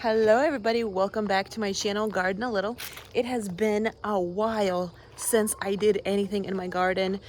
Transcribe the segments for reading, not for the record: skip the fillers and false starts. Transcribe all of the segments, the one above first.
Hello everybody, welcome back to my channel Garden a Little. It has been a while since I did anything in my garden.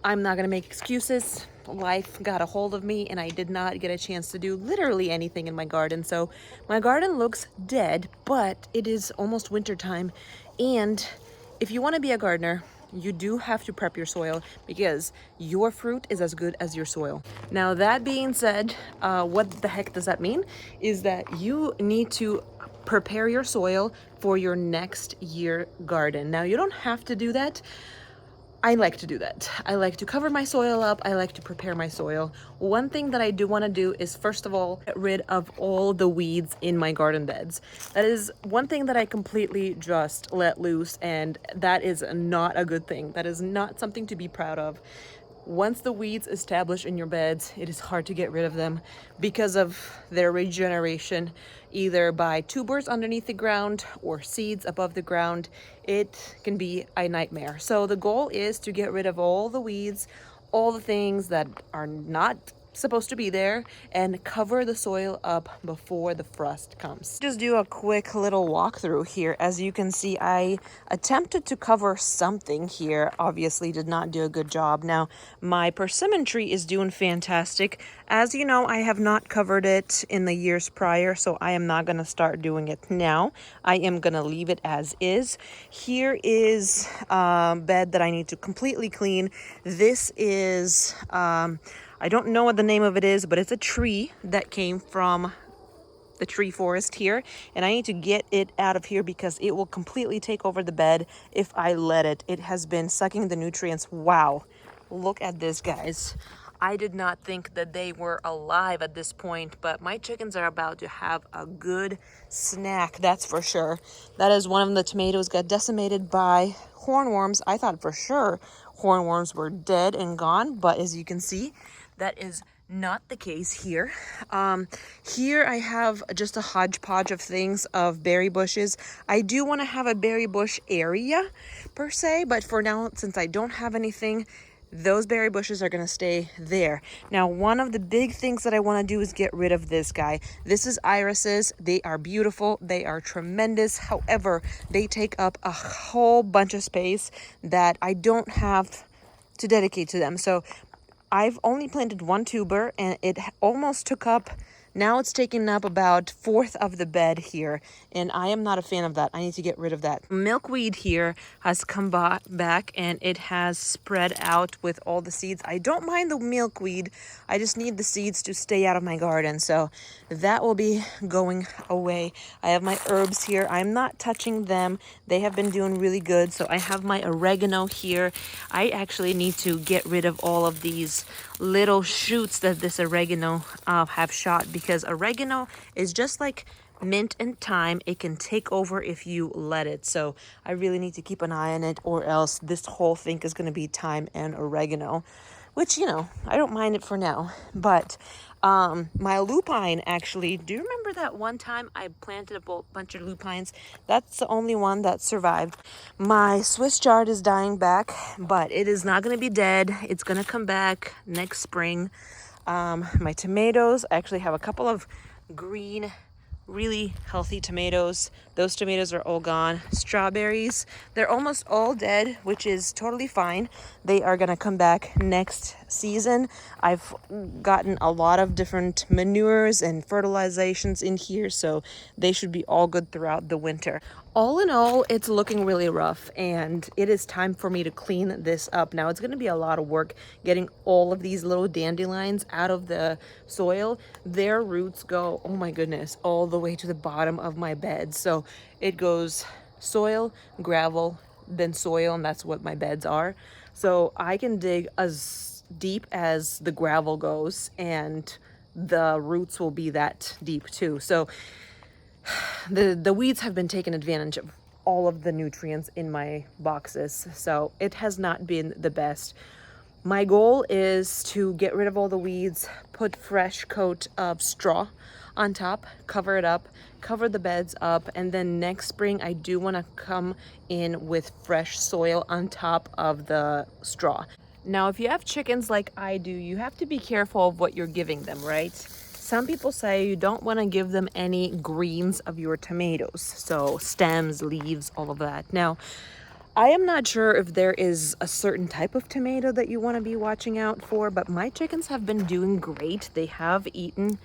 I'm not gonna make excuses. Life got a hold of me and I did not get a chance to do literally anything in my garden. So my garden looks dead, but it is almost winter time, and if you want to be a gardener, you do have to prep your soil because your fruit is as good as your soil. Now, that being said, what the heck does that mean? Is that you need to prepare your soil for your next year garden. Now, you don't have to do that. I like to do that. I like to cover my soil up. I like to prepare my soil. One thing that I do want to do is, first of all, get rid of all the weeds in my garden beds. That is one thing that I completely just let loose, and that is not a good thing. That is not something to be proud of. Once the weeds establish in your beds, it is hard to get rid of them because of their regeneration, either by tubers underneath the ground or seeds above the ground. It can be a nightmare. So the goal is to get rid of all the weeds, all the things that are not supposed to be there, and cover the soil up before the frost comes. Just do a quick little walkthrough here. As you can see, I attempted to cover something here, obviously did not do a good job. Now my persimmon tree is doing fantastic. As you know, I have not covered it in the years prior, so I am not going to start doing it now. I am going to leave it as is. Here is a bed that I need to completely clean. This is I don't know what the name of it is, but it's a tree that came from the tree forest here, and I need to get it out of here because it will completely take over the bed if I let it. It has been sucking the nutrients. Wow, look at this, guys. I did not think that they were alive at this point, but my chickens are about to have a good snack, that's for sure. That is one of the tomatoes got decimated by hornworms. I thought for sure hornworms were dead and gone, but as you can see, that is not the case here. Here I have just a hodgepodge of things, of berry bushes. I do want to have a berry bush area per se, but for now, since I don't have anything, those berry bushes are going to stay there. Now, one of the big things that I want to do is get rid of this guy. This is irises. They are beautiful. They are tremendous. However, they take up a whole bunch of space that I don't have to dedicate to them. So I've only planted one tuber and it almost took up, now it's taking up about 1/4 of the bed here, and I am not a fan of that. I need to get rid of that. Milkweed here has come back and it has spread out with all the seeds. I don't mind the milkweed. I just need the seeds to stay out of my garden, so that will be going away. I have my herbs here. I'm not touching them. They have been doing really good. So I have my oregano here. I actually need to get rid of all of these little shoots that this oregano have shot, because oregano is just like mint and thyme. It can take over if you let it. So I really need to keep an eye on it, or else this whole thing is going to be thyme and oregano, which, you know, I don't mind it for now. But my lupine, actually, do you remember that one time I planted a bunch of lupines? That's the only one that survived. My Swiss chard is dying back, but it is not going to be dead. It's going to come back next spring. My tomatoes, I actually have a couple of green, really healthy tomatoes. Those tomatoes are all gone. Strawberries, they're almost all dead, which is totally fine. They are gonna come back next season. I've gotten a lot of different manures and fertilizations in here, so they should be all good throughout the winter. All in all, it's looking really rough, and it is time for me to clean this up. Now, it's going to be a lot of work getting all of these little dandelions out of the soil. Their roots go, oh my goodness, all the way to the bottom of my bed. So it goes soil, gravel, then soil, and that's what my beds are. So I can dig as deep as the gravel goes, and the roots will be that deep too. So the weeds have been taking advantage of all of the nutrients in my boxes, so it has not been the best. My goal is to get rid of all the weeds, put fresh coat of straw on top, cover it up, cover the beds up, and then next spring I do want to come in with fresh soil on top of the straw. Now, if you have chickens like I do, you have to be careful of what you're giving them, right? some people say you don't want to give them any greens of your tomatoes. So stems, leaves, all of that. Now, I am not sure if there is a certain type of tomato that you want to be watching out for, but my chickens have been doing great. They have eaten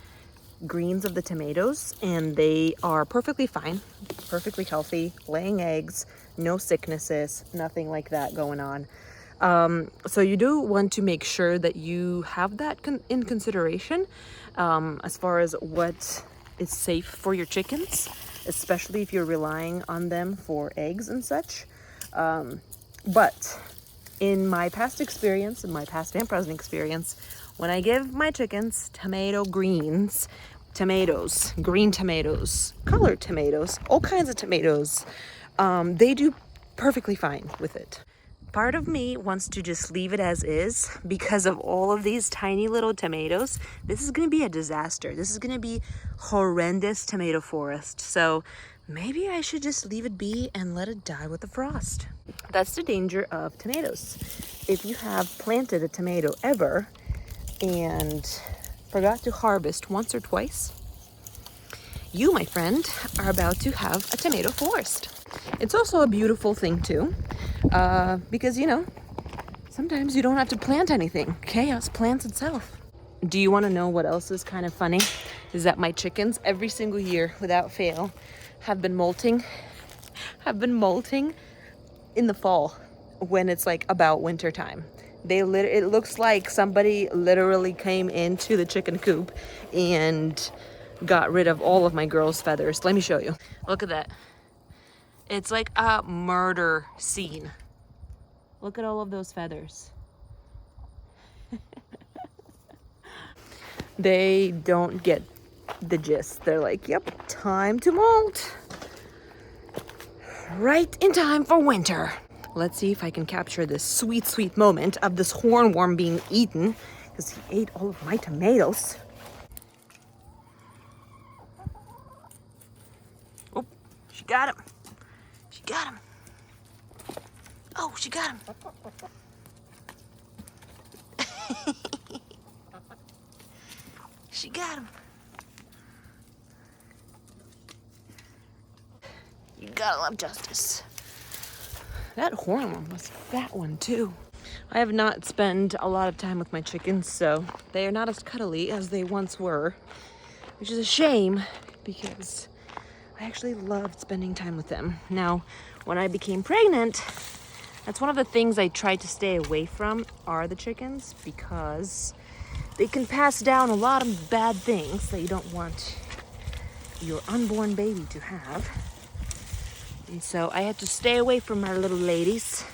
greens of the tomatoes and they are perfectly fine, perfectly healthy, laying eggs, no sicknesses, nothing like that going on. So you do want to make sure that you have that in consideration as far as what is safe for your chickens, especially if you're relying on them for eggs and such. But in my past experience, in my past and present experience, when I give my chickens tomato greens, tomatoes, green tomatoes, colored tomatoes, all kinds of tomatoes, they do perfectly fine with it. Part of me wants to just leave it as is because of all of these tiny little tomatoes. This is going to be a disaster. This is going to be horrendous tomato forest. So maybe I should just leave it be and let it die with the frost. That's the danger of tomatoes. If you have planted a tomato ever and forgot to harvest once or twice, you, my friend, are about to have a tomato forest. It's also a beautiful thing too, because, you know, sometimes you don't have to plant anything. Chaos plants itself. Do you want to know what else is kind of funny? Is that my chickens every single year, without fail, have been molting in the fall when it's like about winter time. It looks like somebody literally came into the chicken coop and got rid of all of my girls' feathers. Let me show you. Look at that. It's like a murder scene. Look at all of those feathers. They don't get the gist. They're like, yep, time to molt. Right in time for winter. Let's see if I can capture this sweet, sweet moment of this hornworm being eaten, because he ate all of my tomatoes. Oh, she got him. She got him. Oh, she got him. She got him. You gotta love justice. That hornworm was a fat one too. I have not spent a lot of time with my chickens, so they are not as cuddly as they once were, which is a shame because I actually loved spending time with them. Now, when I became pregnant, that's one of the things I tried to stay away from are the chickens, because they can pass down a lot of bad things that you don't want your unborn baby to have. And so I had to stay away from our little ladies,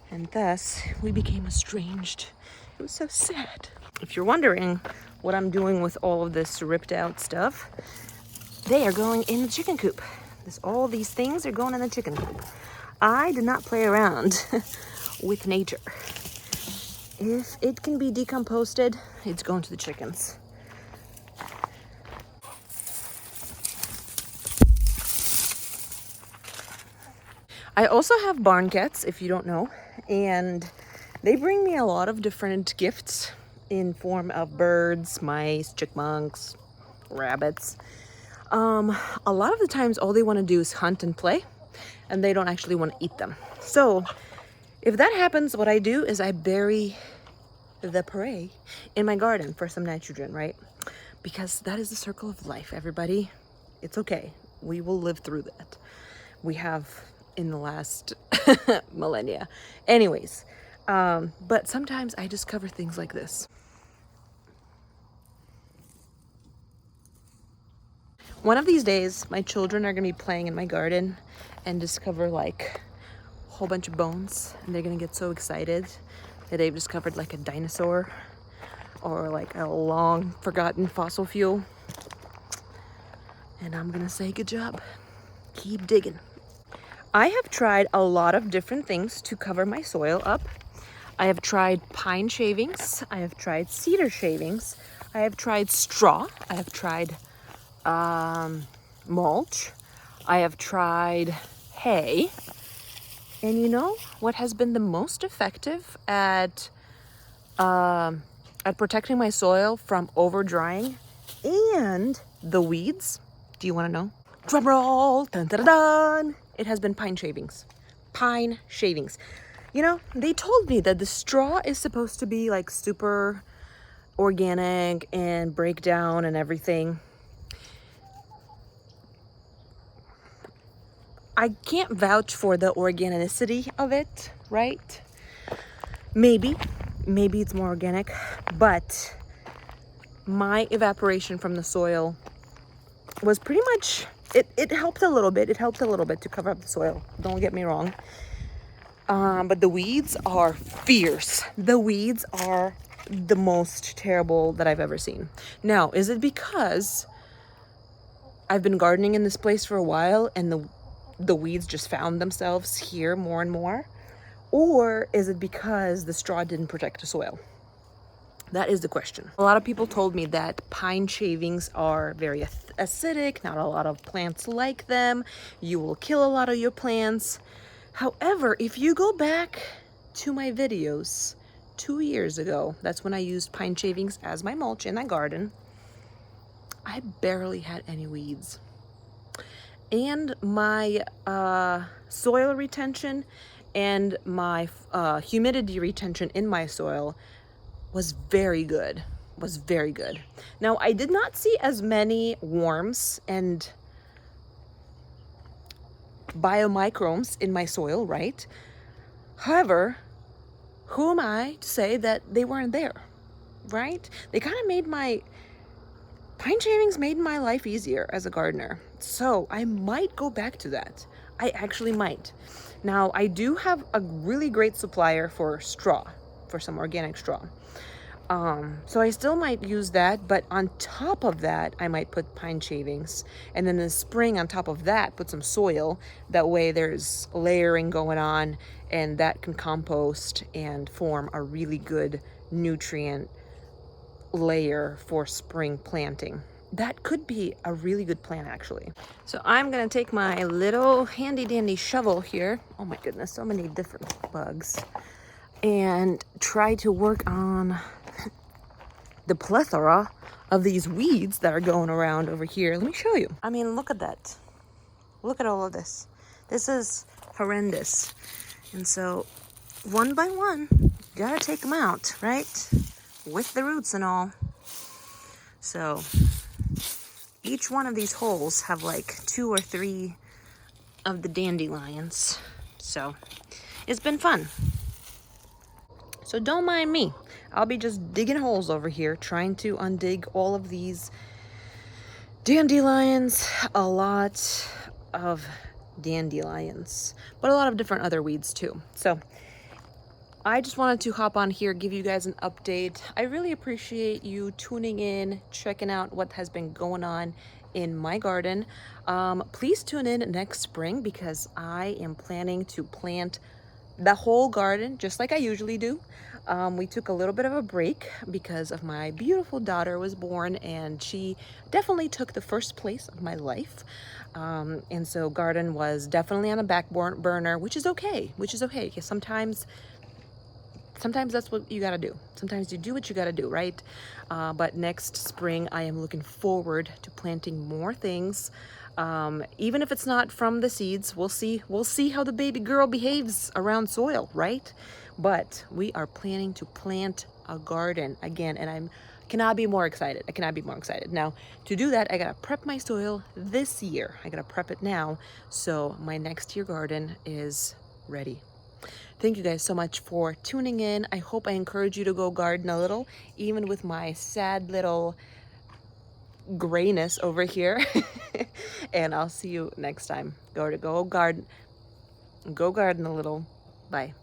and thus we became estranged. It was so sad. If you're wondering what I'm doing with all of this ripped out stuff, they are going in the chicken coop. All these things are going in the chicken coop. I did not play around with nature. If it can be decomposed, it's going to the chickens. I also have barn cats, if you don't know, and they bring me a lot of different gifts in form of birds, mice, chipmunks, rabbits. A lot of the times all they want to do is hunt and play, and they don't actually want to eat them. So if that happens, what I do is I bury the prey in my garden for some nitrogen, right? Because that is the circle of life, everybody. It's okay. We will live through that. We have in the last millennia. Anyways, but sometimes I discover things like this. One of these days, my children are gonna be playing in my garden and discover like a whole bunch of bones, and they're gonna get so excited that they've discovered like a dinosaur or like a long forgotten fossil fuel. And I'm gonna say, good job, keep digging. I have tried a lot of different things to cover my soil up. I have tried pine shavings, I have tried cedar shavings, I have tried straw, I have tried mulch, I have tried hay. And you know what has been the most effective at protecting my soil from over drying And the weeds, do you want to know? Drum roll, dun, dun, dun, dun. It has been pine shavings. Pine shavings. You know, they told me that the straw is supposed to be like super organic and break down and everything. I can't vouch for the organicity of it, right? Maybe it's more organic, but my evaporation from the soil was pretty much, it helped a little bit. It helped a little bit to cover up the soil. Don't get me wrong. But the weeds are fierce. The weeds are the most terrible that I've ever seen. Now, is it because I've been gardening in this place for a while and the weeds just found themselves here more and more? Or is it because the straw didn't protect the soil? That is the question. A lot of people told me that pine shavings are very acidic. Not a lot of plants like them. You will kill a lot of your plants. However, if you go back to my videos 2 years ago, that's when I used pine shavings as my mulch in my garden, I barely had any weeds. And my soil retention and my humidity retention in my soil was very good. Now, I did not see as many worms and biomicrobes in my soil, right? However, who am I to say that they weren't there, right? They kind of made pine shavings made my life easier as a gardener. So I might go back to that. I actually might. Now, I do have a really great supplier for straw, for some organic straw. So I still might use that, but on top of that, I might put pine shavings. And then in the spring, on top of that, put some soil. That way there's layering going on, and that can compost and form a really good nutrient layer for spring planting. That could be a really good plan, actually. So I'm gonna take my little handy dandy shovel here. Oh my goodness, so many different bugs. And try to work on the plethora of these weeds that are going around over here. Let me show you. I mean, look at that. Look at all of this. This is horrendous. And so one by one, you gotta take them out, right? With the roots and all. So each one of these holes have like 2 or 3 of the dandelions. So it's been fun. So don't mind me. I'll be just digging holes over here, trying to undig all of these dandelions. A lot of dandelions, but a lot of different other weeds too. So I just wanted to hop on here, give you guys an update. I really appreciate you tuning in, checking out what has been going on in my garden. Please tune in next spring because I am planning to plant the whole garden just like I usually do. We took a little bit of a break because of my beautiful daughter was born, and she definitely took the first place of my life. And so garden was definitely on a back burner, which is okay, because sometimes that's what you gotta do. Sometimes you do what you gotta do, right? But next spring, I am looking forward to planting more things. Even if it's not from the seeds, we'll see how the baby girl behaves around soil, right? But we are planning to plant a garden again, and I cannot be more excited. Now, to do that, I gotta prep my soil this year. I gotta prep it now, so my next year garden is ready. Thank you guys so much for tuning in. I hope I encourage you to go garden a little, even with my sad little grayness over here. And I'll see you next time. Go garden a little. Bye.